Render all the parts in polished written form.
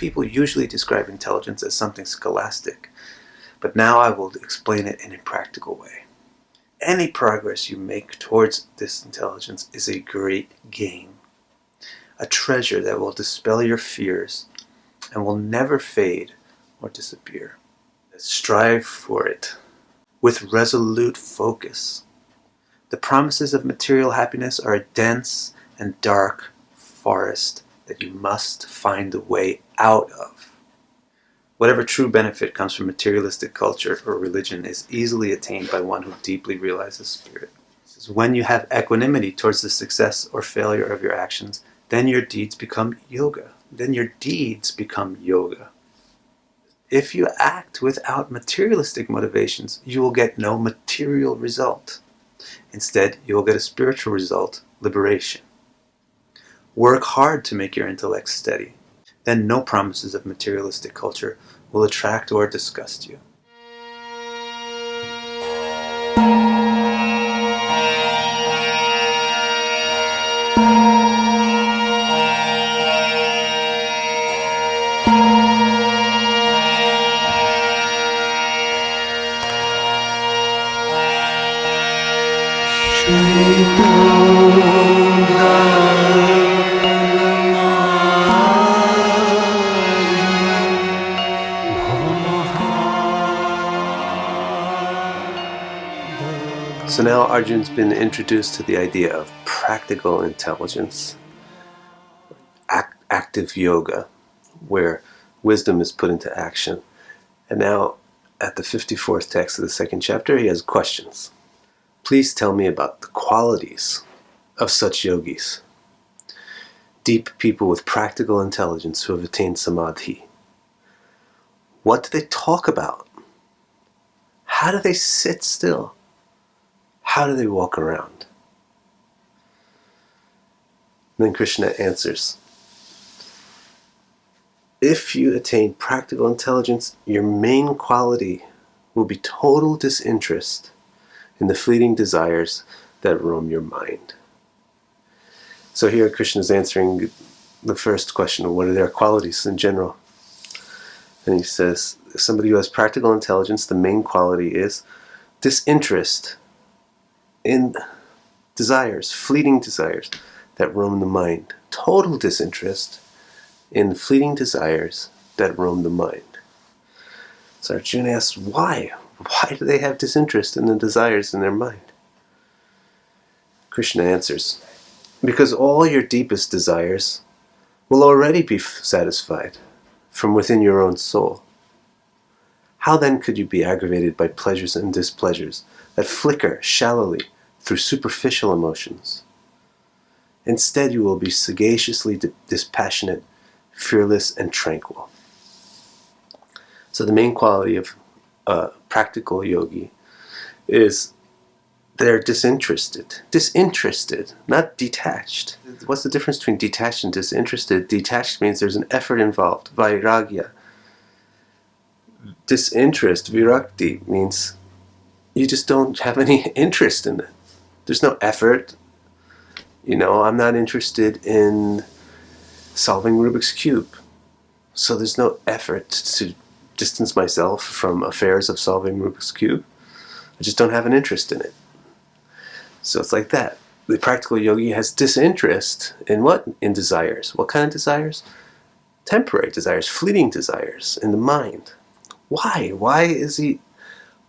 people usually describe intelligence as something scholastic, but now I will explain it in a practical way. Any progress you make towards this intelligence is a great gain, a treasure that will dispel your fears and will never fade or disappear. Strive for it with resolute focus. The promises of material happiness are a dense and dark forest that you must find the way out of. Whatever true benefit comes from materialistic culture or religion is easily attained by one who deeply realizes spirit. When you have equanimity towards the success or failure of your actions, then your deeds become yoga. Then your deeds become yoga. If you act without materialistic motivations, you will get no material result. Instead, you will get a spiritual result, liberation. Work hard to make your intellect steady. Then no promises of materialistic culture will attract or disgust you. So now Arjun's been introduced to the idea of practical intelligence, active yoga, where wisdom is put into action. And now at the 54th text of the second chapter, he has questions. Please tell me about the qualities of such yogis, deep people with practical intelligence who have attained samadhi. What do they talk about? How do they sit still? How do they walk around? Then Krishna answers, if you attain practical intelligence, your main quality will be total disinterest in the fleeting desires that roam your mind. So here Krishna is answering the first question, what are their qualities in general? And he says, somebody who has practical intelligence, the main quality is disinterest in desires, fleeting desires that roam the mind. Total disinterest in fleeting desires that roam the mind. So Arjuna asks, why? Why do they have disinterest in the desires in their mind? Krishna answers, because all your deepest desires will already be satisfied from within your own soul. How then could you be aggravated by pleasures and displeasures that flicker shallowly through superficial emotions? Instead, you will be sagaciously dispassionate, fearless, and tranquil. So the main quality of a practical yogi is they're disinterested. Disinterested, not detached. What's the difference between detached and disinterested? Detached means there's an effort involved, vairagya. Disinterest, virakti, means you just don't have any interest in it. There's no effort. I'm not interested in solving Rubik's Cube. So there's no effort to distance myself from affairs of solving Rubik's Cube. I just don't have an interest in it. So it's like that. The practical yogi has disinterest in what? In desires. What kind of desires? Temporary desires, fleeting desires in the mind. Why? Why is he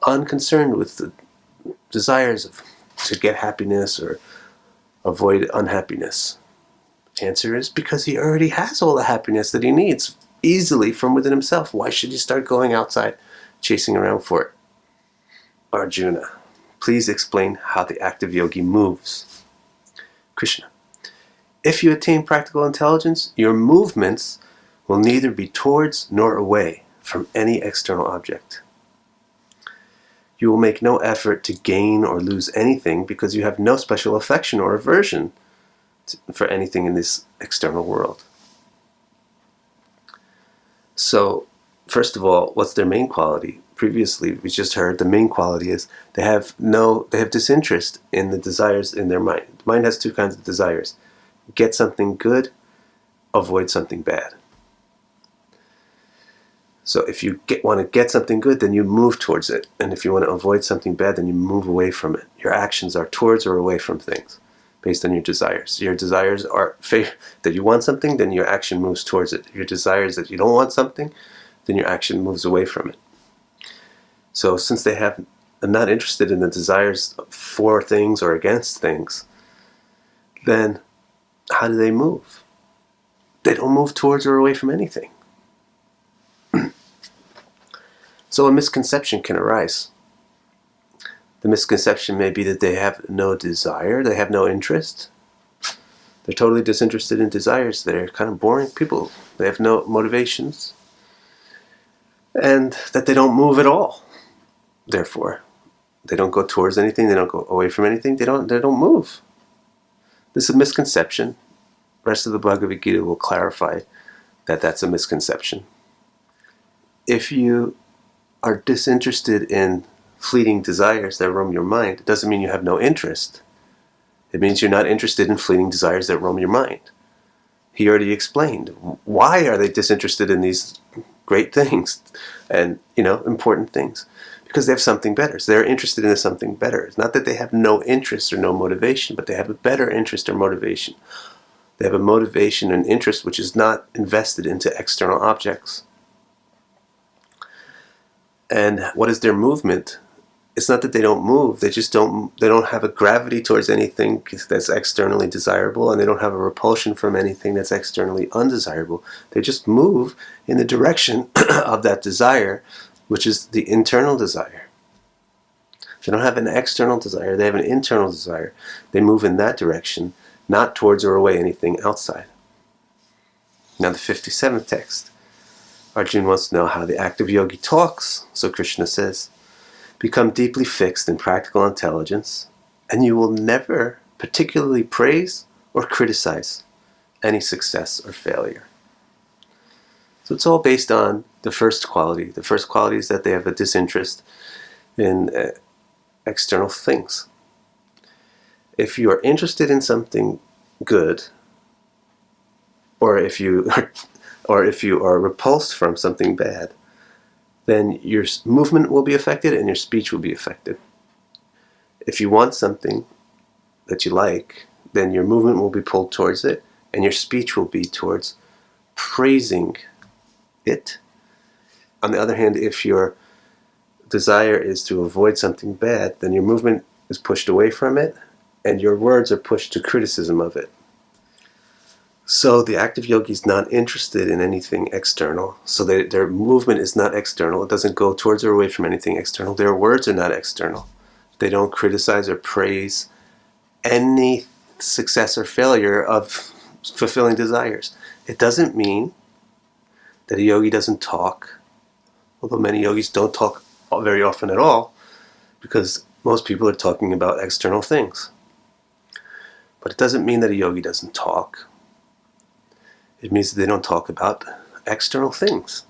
unconcerned with the desires to get happiness or avoid unhappiness? The answer is because he already has all the happiness that he needs easily from within himself. Why should he start going outside chasing around for it? Arjuna, please explain how the active yogi moves. Krishna, if you attain practical intelligence, your movements will neither be towards nor away from any external object. You will make no effort to gain or lose anything because you have no special affection or aversion for anything in this external world. So, first of all, what's their main quality? Previously, we just heard the main quality is they have disinterest in the desires in their mind. The mind has two kinds of desires. Get something good, avoid something bad. So if you want to get something good, then you move towards it. And if you want to avoid something bad, then you move away from it. Your actions are towards or away from things based on your desires. Your desires are that you want something, then your action moves towards it. If your desire is that you don't want something, then your action moves away from it. So since they are not interested in the desires for things or against things, then how do they move? They don't move towards or away from anything. So a misconception can arise. The misconception may be that they have no desire, they have no interest. They're totally disinterested in desires. They're kind of boring people. They have no motivations. And that they don't move at all. Therefore, they don't go towards anything, they don't go away from anything, they don't move. This is a misconception. The rest of the Bhagavad Gita will clarify that that's a misconception. If you are disinterested in fleeting desires that roam your mind, it doesn't mean you have no interest. It means you're not interested in fleeting desires that roam your mind. He already explained. Why are they disinterested in these great things and, important things? Because they have something better. So they're interested in something better. It's not that they have no interest or no motivation, but they have a better interest or motivation. They have a motivation and interest which is not invested into external objects. And what is their movement? It's not that they don't move, they don't have a gravity towards anything that's externally desirable, and they don't have a repulsion from anything that's externally undesirable. They just move in the direction of that desire, which is the internal desire. They don't have an external desire, they have an internal desire. They move in that direction, not towards or away anything outside. Now the 57th text. Arjuna wants to know how the active yogi talks. So Krishna says, become deeply fixed in practical intelligence, and you will never particularly praise or criticize any success or failure. So it's all based on the first quality. The first quality is that they have a disinterest in external things. If you are interested in something good, or if you are repulsed from something bad, then your movement will be affected and your speech will be affected. If you want something that you like, then your movement will be pulled towards it and your speech will be towards praising it. On the other hand, if your desire is to avoid something bad, then your movement is pushed away from it and your words are pushed to criticism of it. So the active yogi is not interested in anything external. So their movement is not external. It doesn't go towards or away from anything external. Their words are not external. They don't criticize or praise any success or failure of fulfilling desires. It doesn't mean that a yogi doesn't talk, although many yogis don't talk very often at all, because most people are talking about external things. But it doesn't mean that a yogi doesn't talk. It means that they don't talk about external things.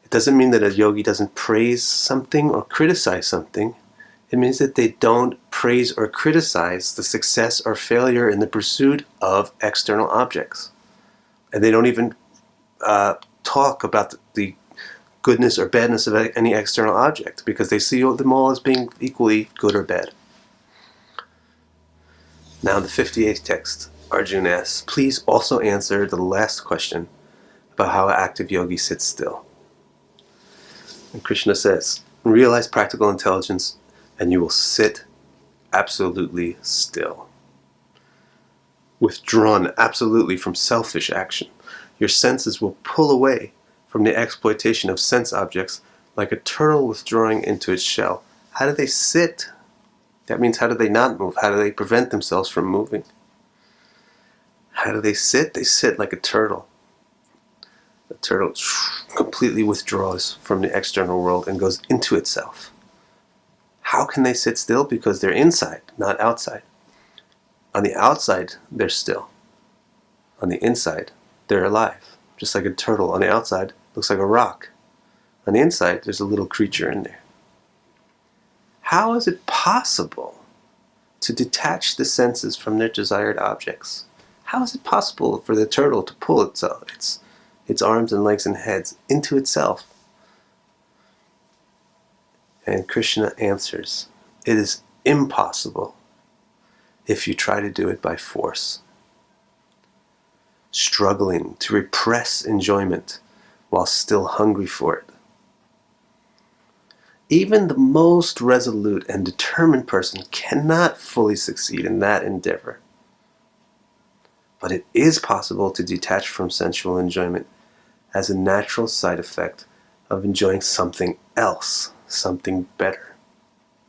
It doesn't mean that a yogi doesn't praise something or criticize something. It means that they don't praise or criticize the success or failure in the pursuit of external objects. And they don't even talk about the goodness or badness of any external object, because they see them all as being equally good or bad. Now the 58th text. Arjuna asks, please also answer the last question about how an active yogi sits still. And Krishna says, realize practical intelligence and you will sit absolutely still. Withdrawn absolutely from selfish action. Your senses will pull away from the exploitation of sense objects like a turtle withdrawing into its shell. How do they sit? That means how do they not move? How do they prevent themselves from moving? How do they sit? They sit like a turtle. The turtle completely withdraws from the external world and goes into itself. How can they sit still? Because they're inside, not outside. On the outside, they're still. On the inside, they're alive. Just like a turtle on the outside looks like a rock. On the inside, there's a little creature in there. How is it possible to detach the senses from their desired objects? How is it possible for the turtle to pull its its arms and legs and heads into itself. And Krishna answers, it is impossible if you try to do it by force, struggling to repress enjoyment while still hungry for it. Even the most resolute and determined person cannot fully succeed in that endeavor. But it is possible to detach from sensual enjoyment as a natural side effect of enjoying something else, something better.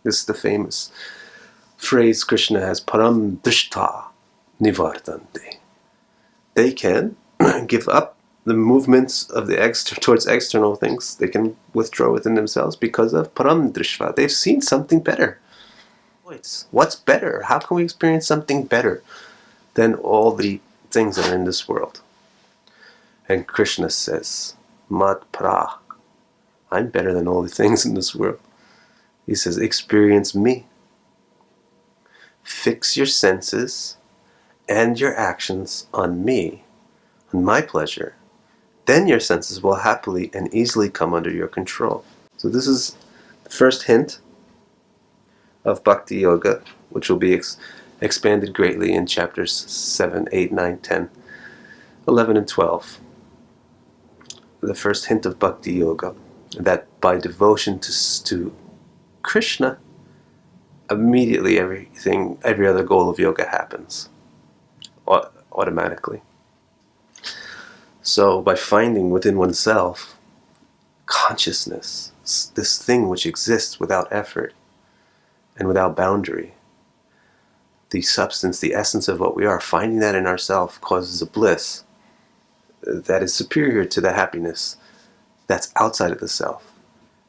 This is the famous phrase Krishna has, param drishta nivardante. They can give up the movements of the towards external things. They can withdraw within themselves because of param drishva. They've seen something better. What's better? How can we experience something better than all the things that are in this world? And Krishna says, mat pra, I'm better than all the things in this world. He says, experience me. Fix your senses and your actions on me, on my pleasure. Then your senses will happily and easily come under your control. So this is the first hint of bhakti-yoga, which will be expanded greatly in chapters 7, 8, 9, 10, 11, and 12. The first hint of bhakti-yoga, that by devotion to Krishna, immediately every other goal of yoga happens automatically. So by finding within oneself consciousness, this thing which exists without effort and without boundary, the substance, the essence of what we are, finding that in ourselves causes a bliss that is superior to the happiness that's outside of the self.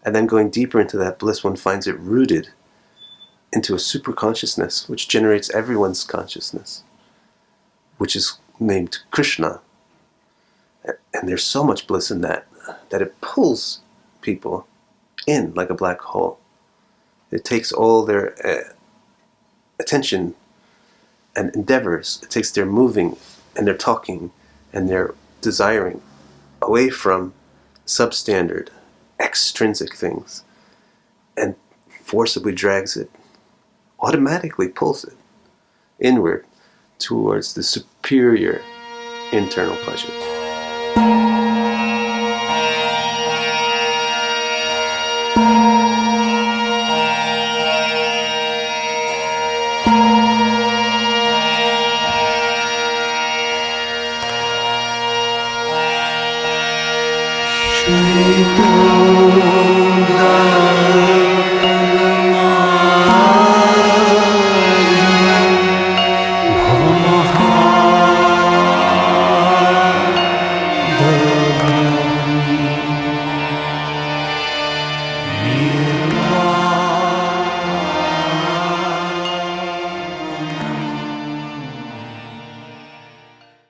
And then going deeper into that bliss, one finds it rooted into a super consciousness which generates everyone's consciousness, which is named Krishna. And there's so much bliss in that it pulls people in like a black hole. It takes all their attention and endeavors. It takes their moving and their talking and their desiring away from substandard, extrinsic things, and forcibly drags it, automatically pulls it inward towards the superior internal pleasure. Shri